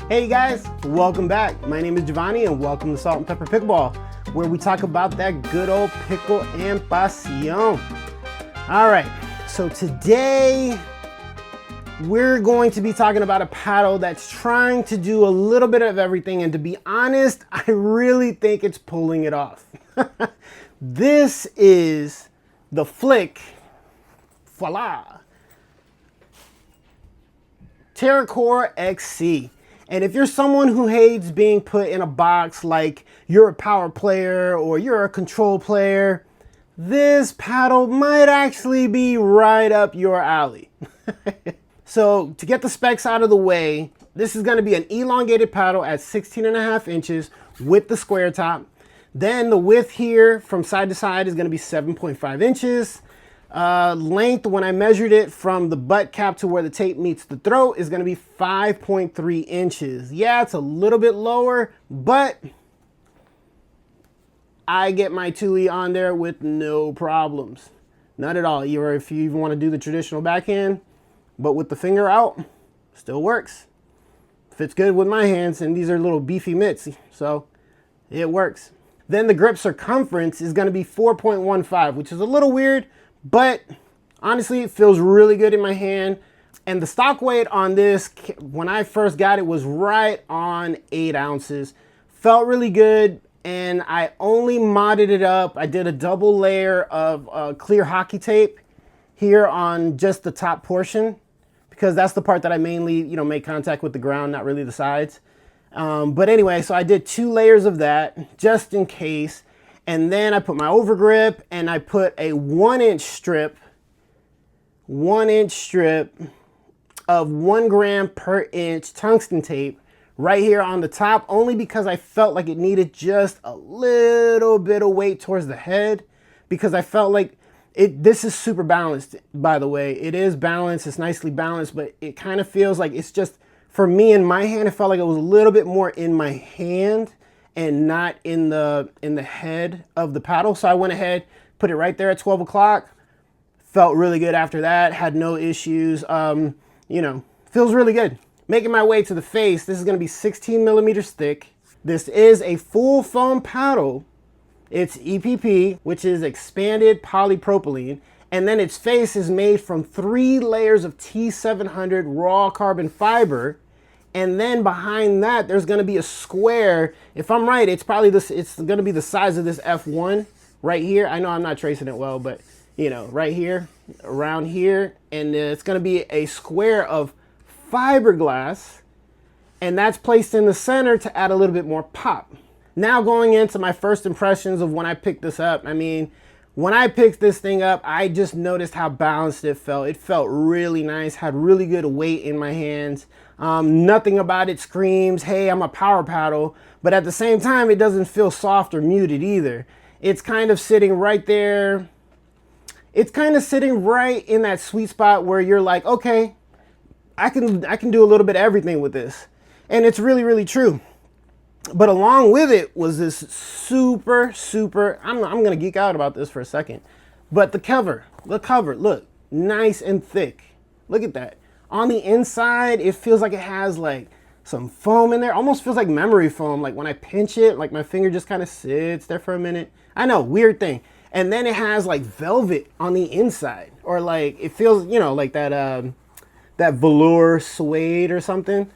Hey guys, welcome back. My name is Giovanni and welcome to Salt and Pepper Pickleball, where we talk about that good old pickle and pasión. All right, so today we're going to be talking about a paddle that's trying to do a little bit of everything, and to be honest, I really think it's pulling it off. This is the Flik TerraCore XC. And if you're someone who hates being put in a box, like you're a power player or you're a control player, this paddle might actually be right up your alley. So to get the specs out of the way, this is going to be an elongated paddle at 16.5 inches with the square top. Then the width here from side to side is going to be 7.5 inches. Length, when I measured it from the butt cap to where the tape meets the throat, is going to be 5.3 inches. Yeah, it's a little bit lower, but I get my Tui on there with no problems. Not at all. Or if you even want to do the traditional backhand, but with the finger out, still works. Fits good with my hands, and these are little beefy mitts, so it works. Then the grip circumference is going to be 4.15, which is a little weird, but honestly, it feels really good in my hand. And the stock weight on this, when I first got it, was right on 8 ounces. Felt really good, and I only modded it up. I did a double layer of clear hockey tape here on just the top portion, because that's the part that I mainly, make contact with the ground, not really the sides. But anyway, so I did 2 layers of that just in case. And then I put my overgrip, and I put a 1-inch strip of 1 gram per inch tungsten tape right here on the top, only because I felt like it needed just a little bit of weight towards the head, because I felt like this is super balanced, by the way. It is balanced, it's nicely balanced, but it kind of feels like it's just, for me in my hand, it felt like it was a little bit more in my hand and not in the head of the paddle. So I went ahead, put it right there at 12 o'clock. Felt really good after that, had no issues. Feels really good. Making my way to the face, this is gonna be 16 millimeters thick. This is a full foam paddle. It's EPP, which is expanded polypropylene. And then its face is made from 3 layers of T700 raw carbon fiber. And then behind that, there's gonna be a square. If I'm right, it's gonna be the size of this F1 right here. I know I'm not tracing it well, but right here, around here. And it's gonna be a square of fiberglass. And that's placed in the center to add a little bit more pop. Now going into my first impressions of when I picked this up. I mean, when I picked this thing up, I just noticed how balanced it felt. It felt really nice, had really good weight in my hands. Nothing about it screams, hey, I'm a power paddle, but at the same time, it doesn't feel soft or muted either. It's kind of sitting right there. It's kind of sitting right in that sweet spot where you're like, okay, I can do a little bit of everything with this. And it's really, really true. But along with it was this super, I'm gonna geek out about this for a second. But the cover, look, nice and thick. Look at that. On the inside, it feels like it has like some foam in there. Almost feels like memory foam. Like when I pinch it, like my finger just kind of sits there for a minute. I know, weird thing. And then it has like velvet on the inside, or like it feels, like that velour suede or something.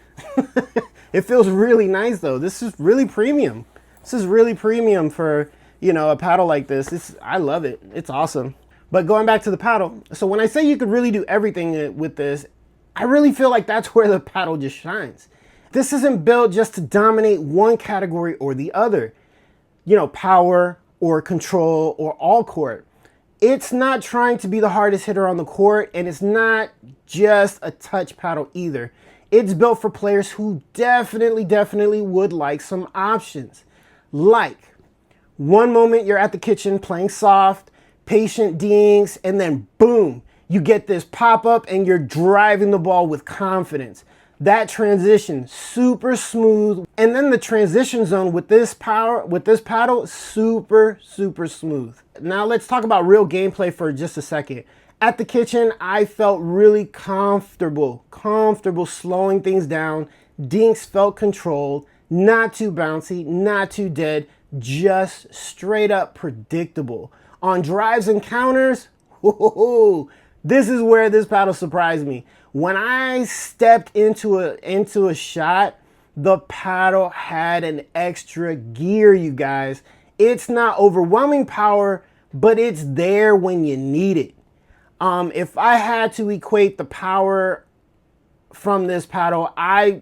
It feels really nice though. This is really premium. This is really premium for, a paddle like this. I love it. It's awesome. But going back to the paddle, so when I say you could really do everything with this, I really feel like that's where the paddle just shines. This isn't built just to dominate one category or the other, power or control or all court. It's not trying to be the hardest hitter on the court, and it's not just a touch paddle either. It's built for players who definitely would like some options. Like, one moment you're at the kitchen playing soft, patient dinks, and then boom, you get this pop-up and you're driving the ball with confidence. That transition, super smooth. And then the transition zone with this paddle, super smooth. Now let's talk about real gameplay for just a second. At the kitchen, I felt really comfortable slowing things down, Dinks felt controlled, not too bouncy, not too dead, just straight up predictable. On drives and counters, this is where this paddle surprised me. When I stepped into a shot, the paddle had an extra gear, you guys. It's not overwhelming power, but it's there when you need it. If I had to equate the power from this paddle, I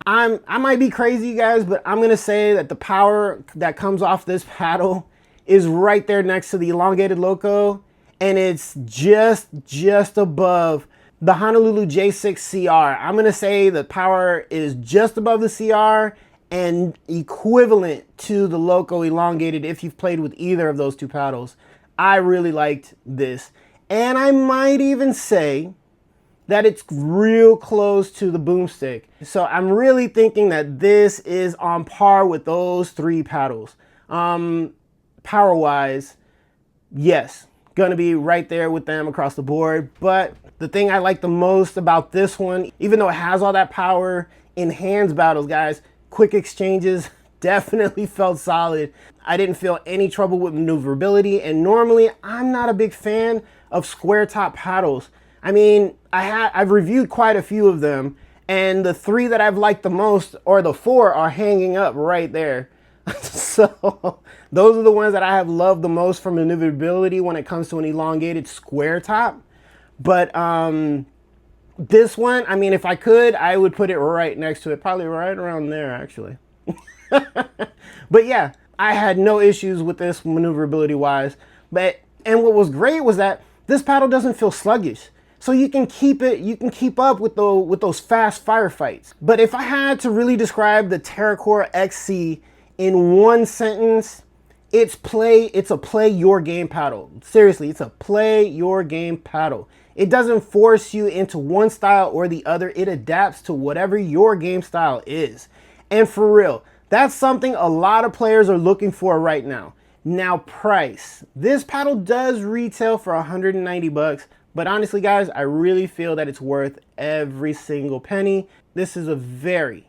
might be crazy, you guys, but I'm gonna say that the power that comes off this paddle is right there next to the elongated Loco, and it's just above the Honolulu J6 CR. I'm gonna say the power is just above the CR and equivalent to the Loco elongated if you've played with either of those two paddles. I really liked this. And I might even say that it's real close to the Boomstick. So I'm really thinking that this is on par with those three paddles. Power-wise, yes, gonna be right there with them across the board. But the thing I like the most about this one, even though it has all that power in hands battles, guys, quick exchanges definitely felt solid. I didn't feel any trouble with maneuverability, and normally I'm not a big fan of square top paddles. I mean, I've reviewed quite a few of them, and the three that I've liked the most, or the four, are hanging up right there. So those are the ones that I have loved the most for maneuverability when it comes to an elongated square top. But this one, I mean, if I could, I would put it right next to it, probably right around there, actually. But yeah, I had no issues with this maneuverability wise. And what was great was that this paddle doesn't feel sluggish. So you can keep up with those fast firefights. But if I had to really describe the TerraCore XC in one sentence, it's a play your game paddle. Seriously, it's a play your game paddle. It doesn't force you into one style or the other. It adapts to whatever your game style is. And for real, that's something a lot of players are looking for right now. Now, price. This paddle does retail for 190 bucks, but honestly, guys, I really feel that it's worth every single penny. This is a very,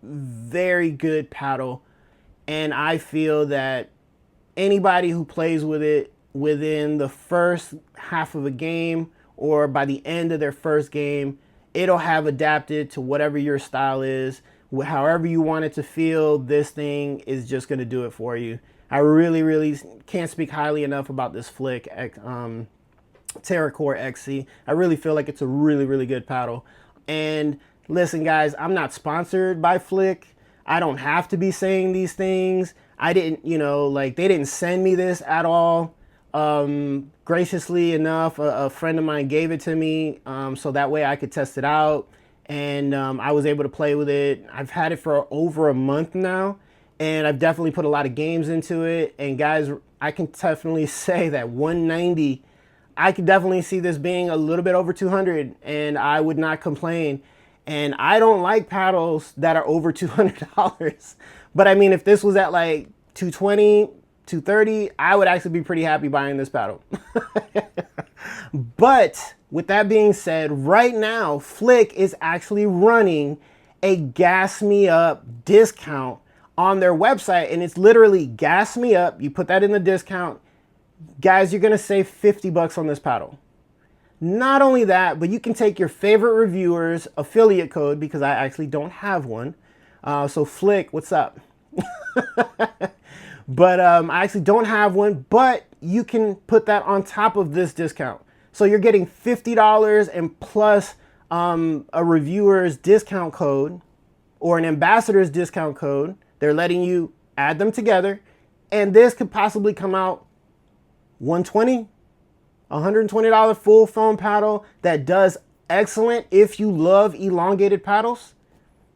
very good paddle, and I feel that anybody who plays with it within the first half of a game or by the end of their first game, it'll have adapted to whatever your style is. However you want it to feel, this thing is just going to do it for you. I really, really can't speak highly enough about this Flik TerraCore XC. I really feel like it's a really, really good paddle. And listen, guys, I'm not sponsored by Flik. I don't have to be saying these things. I didn't, they didn't send me this at all. Graciously enough, a friend of mine gave it to me so that way I could test it out. And I was able to play with it. I've had it for over a month now, and I've definitely put a lot of games into it. And guys, I can definitely say that 190, I could definitely see this being a little bit over 200, and I would not complain. And I don't like paddles that are over $200. But I mean, if this was at like 220, 230, I would actually be pretty happy buying this paddle. But with that being said, right now, Flik is actually running a Gas Me Up discount on their website, and it's literally Gas Me Up. You put that in the discount. Guys, you're gonna save 50 bucks on this paddle. Not only that, but you can take your favorite reviewer's affiliate code, because I actually don't have one. So Flik, what's up? But I actually don't have one, but you can put that on top of this discount. So you're getting $50 and plus a reviewer's discount code or an ambassador's discount code. They're letting you add them together, and this could possibly come out $120, $120 full foam paddle that does excellent. If you love elongated paddles,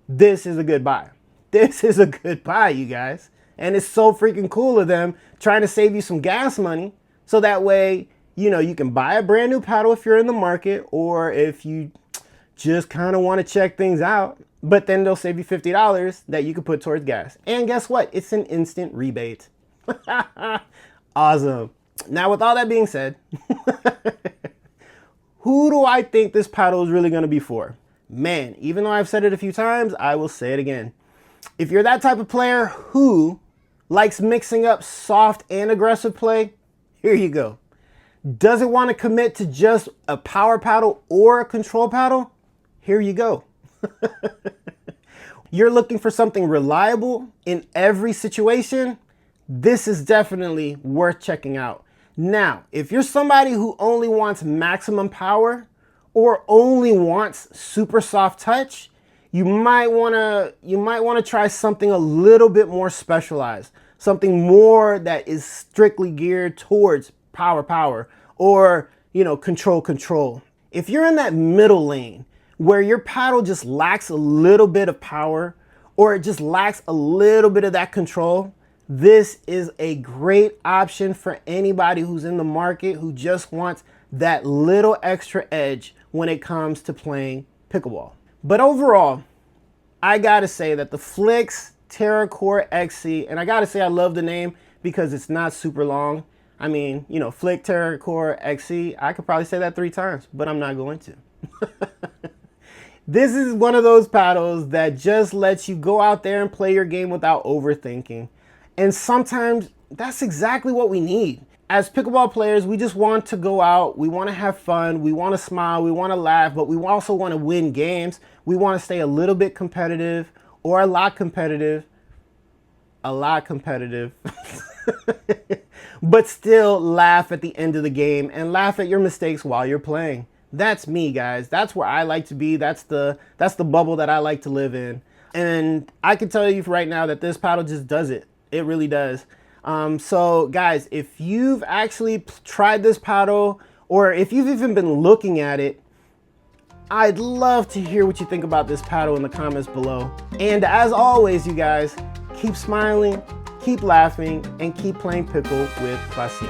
this is a good buy. This is a good buy, you guys. And it's so freaking cool of them trying to save you some gas money, so that way, you can buy a brand new paddle if you're in the market, or if you just kind of want to check things out, but then they'll save you $50 that you can put towards gas. And guess what? It's an instant rebate. Awesome. Now, with all that being said, who do I think this paddle is really going to be for? Man, even though I've said it a few times, I will say it again. If you're that type of player who likes mixing up soft and aggressive play, here you go. Doesn't want to commit to just a power paddle or a control paddle? Here you go. You're looking for something reliable in every situation? This is definitely worth checking out. Now, if you're somebody who only wants maximum power or only wants super soft touch, you might want to try something a little bit more specialized, something more that is strictly geared towards power, or, control. If you're in that middle lane where your paddle just lacks a little bit of power or it just lacks a little bit of that control, this is a great option for anybody who's in the market who just wants that little extra edge when it comes to playing pickleball. But overall, I gotta say that the Flik TerraCore XC, and I gotta say I love the name because it's not super long. I mean, Flik TerraCore XC, I could probably say that 3 times, but I'm not going to. This is one of those paddles that just lets you go out there and play your game without overthinking. And sometimes that's exactly what we need. As pickleball players, we just want to go out, we want to have fun, we want to smile, we want to laugh, but we also want to win games. We want to stay a little bit competitive or a lot competitive, but still laugh at the end of the game and laugh at your mistakes while you're playing. That's me, guys. That's where I like to be. That's the bubble that I like to live in. And I can tell you right now that this paddle just does it. It really does. So guys, if you've actually tried this paddle or if you've even been looking at it, I'd love to hear what you think about this paddle in the comments below. And as always, you guys, keep smiling, keep laughing, and keep playing pickle with passion.